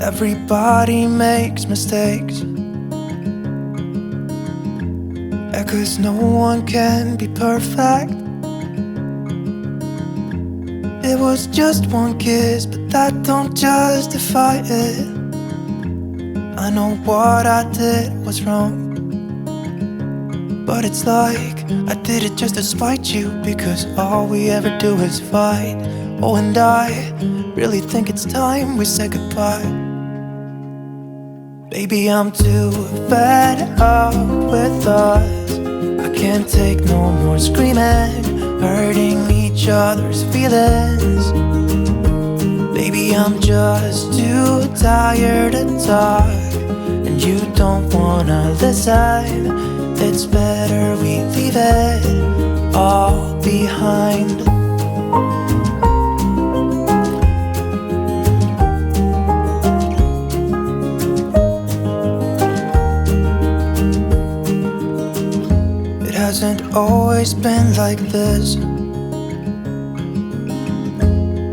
Everybody makes mistakes, 'cause no one can be perfect. It was just one kiss, but that don't justify it. I know what I did was wrong, but it's like I did it just to spite you, because all we ever do is fight. Oh, and I really think it's time we say goodbye. Baby, I'm too fed up with us. I can't take no more screaming, hurting each other's feelings. Baby, I'm just too tired to talk, and you don't wanna listen. It's better we leave it all behind. It hasn't always been like this.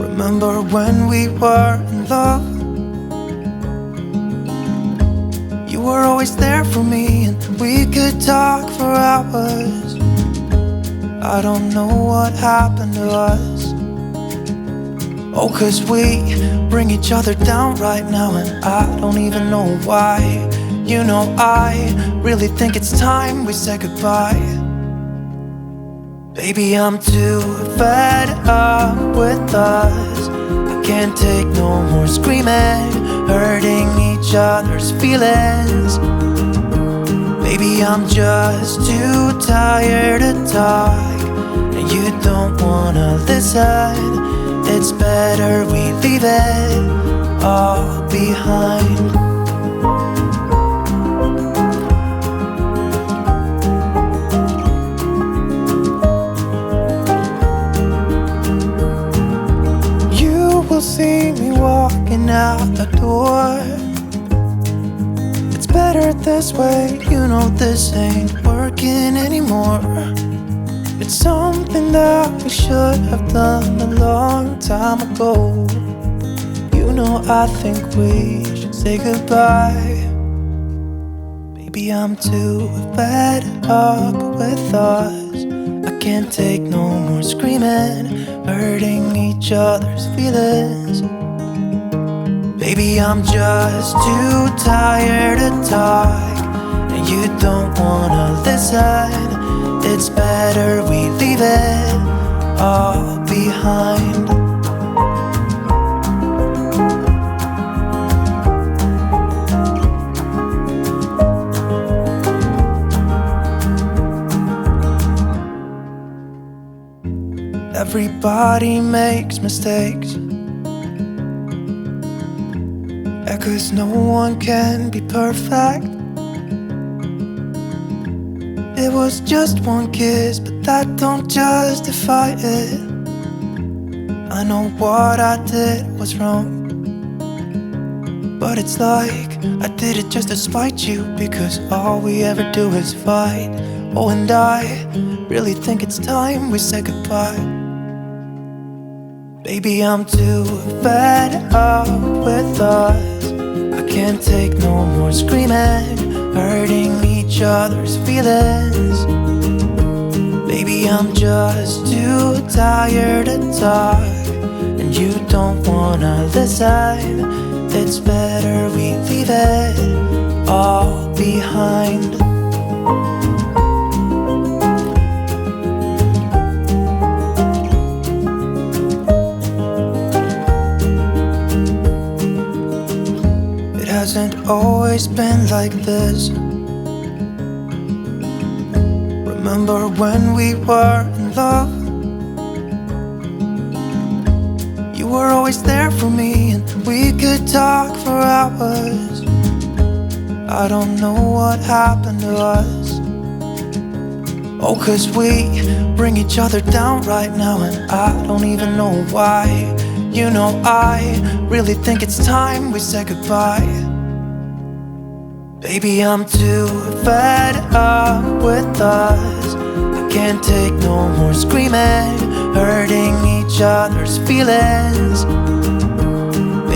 Remember when we were in love? You were always there for me, and we could talk for hours. I don't know what happened to us. Oh, 'cause we bring each other down right now, and I don't even know why. You know, I really think it's time we say goodbye. Baby, I'm too fed up with us. I can't take no more screaming, hurting each other's feelings. Baby, I'm just too tired to talk, and you don't wanna listen. It's better we leave it all behind. See me walking out the door. It's better this way, you know this ain't working anymore. It's something that we should have done a long time ago. You know, I think we should say goodbye. Baby, I'm too fed up with us. I can't take no more screaming, hurting each other's feelings. Baby, I'm just too tired to talk, and you don't wanna listen. It's better we leave it all behind. Everybody makes mistakes, 'cause no one can be perfect. It was just one kiss, but that don't justify it. I know what I did was wrong, but it's like I did it just to spite you, because all we ever do is fight. Oh, and I really think it's time we say goodbye. Baby, I'm too fed up with us. I can't take no more screaming, hurting each other's feelings. Baby, I'm just too tired to talk, and you don't wanna listen. It's better we leave it all behind. Hasn't always been like this. Remember when we were in love? You were always there for me, and we could talk for hours. I don't know what happened to us. Oh, 'cause we bring each other down right now, and I don't even know why. You know, I really think it's time we say goodbye. Baby, I'm too fed up with us. I can't take no more screaming, hurting each other's feelings.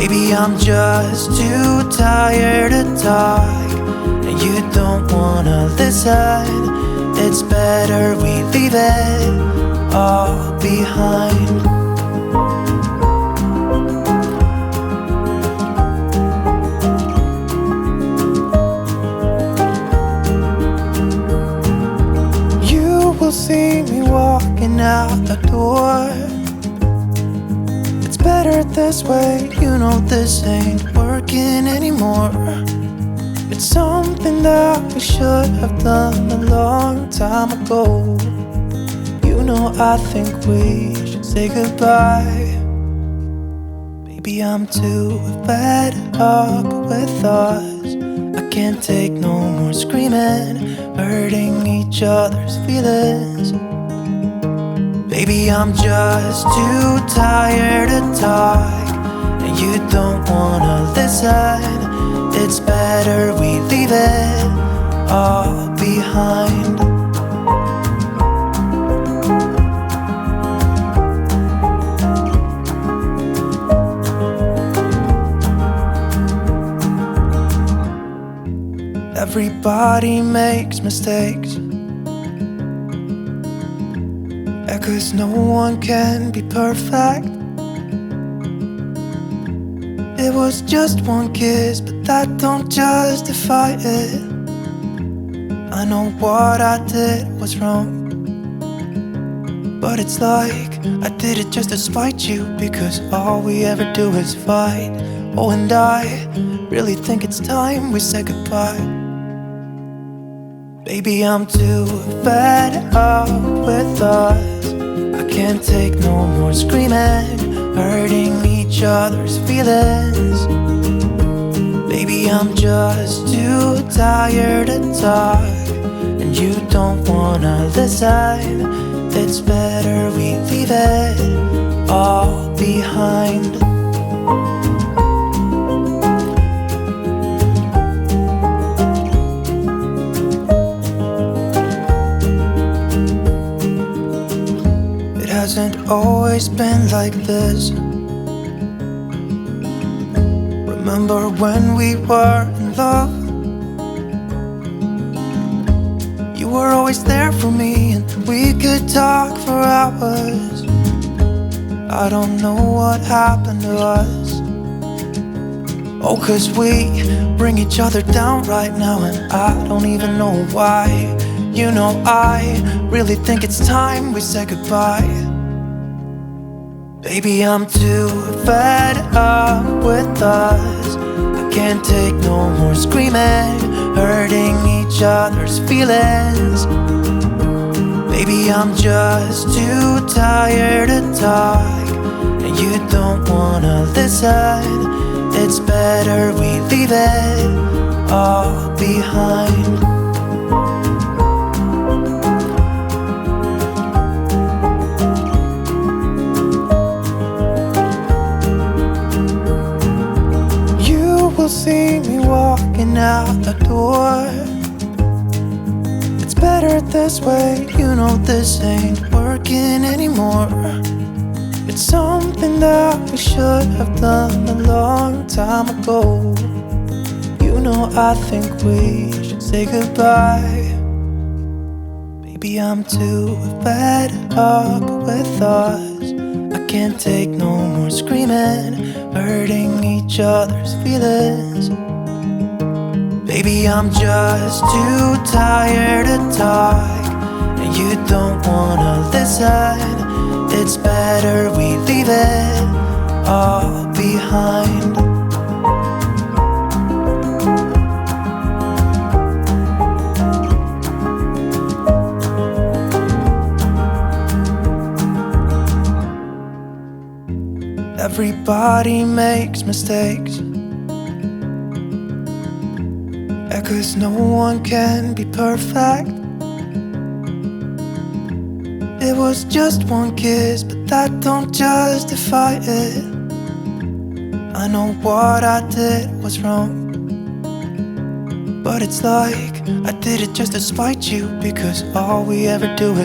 Baby, I'm just too tired to talk, and you don't wanna listen. It's better we leave it all behind. You will see me walking out the door. It's better this way, you know this ain't working anymore. It's something that we should have done a long time ago. You know I think we should say goodbye. Baby, I'm too fed up with us. I can't take no more screaming, hurting each other's feelings. Baby, I'm just too tired to talk, and you don't wanna listen. It's better we leave it all behind. Everybody makes mistakes, 'cause no one can be perfect. It was just one kiss, but that don't justify it. I know what I did was wrong, but it's like I did it just to spite you, because all we ever do is fight. Oh, and I really think it's time we say goodbye. Baby, I'm too fed up with us. I can't take no more screaming, hurting each other's feelings. Baby, I'm just too tired to talk, and you don't wanna listen. It's better we leave it all behind. Hasn't always been like this. Remember when we were in love? You were always there for me, and we could talk for hours. I don't know what happened to us. Oh, 'cause we bring each other down right now, and I don't even know why. You know, I really think it's time we say goodbye. Baby, I'm too fed up with us. I can't take no more screaming, hurting each other's feelings. Baby, I'm just too tired to talk, and you don't wanna listen. It's better we leave it all behind. See me walking out the door. It's better this way, you know this ain't working anymore. It's something that we should have done a long time ago. You know I think we should say goodbye. Baby, I'm too fed up with us. I can't take no more screaming, hurting each other's feelings. Baby, I'm just too tired to talk, and you don't wanna listen. It's better we leave it all behind. Everybody makes mistakes, 'cause no one can be perfect. It was just one kiss, but that don't justify it. I know what I did was wrong, but it's like I did it just to spite you, because all we ever do is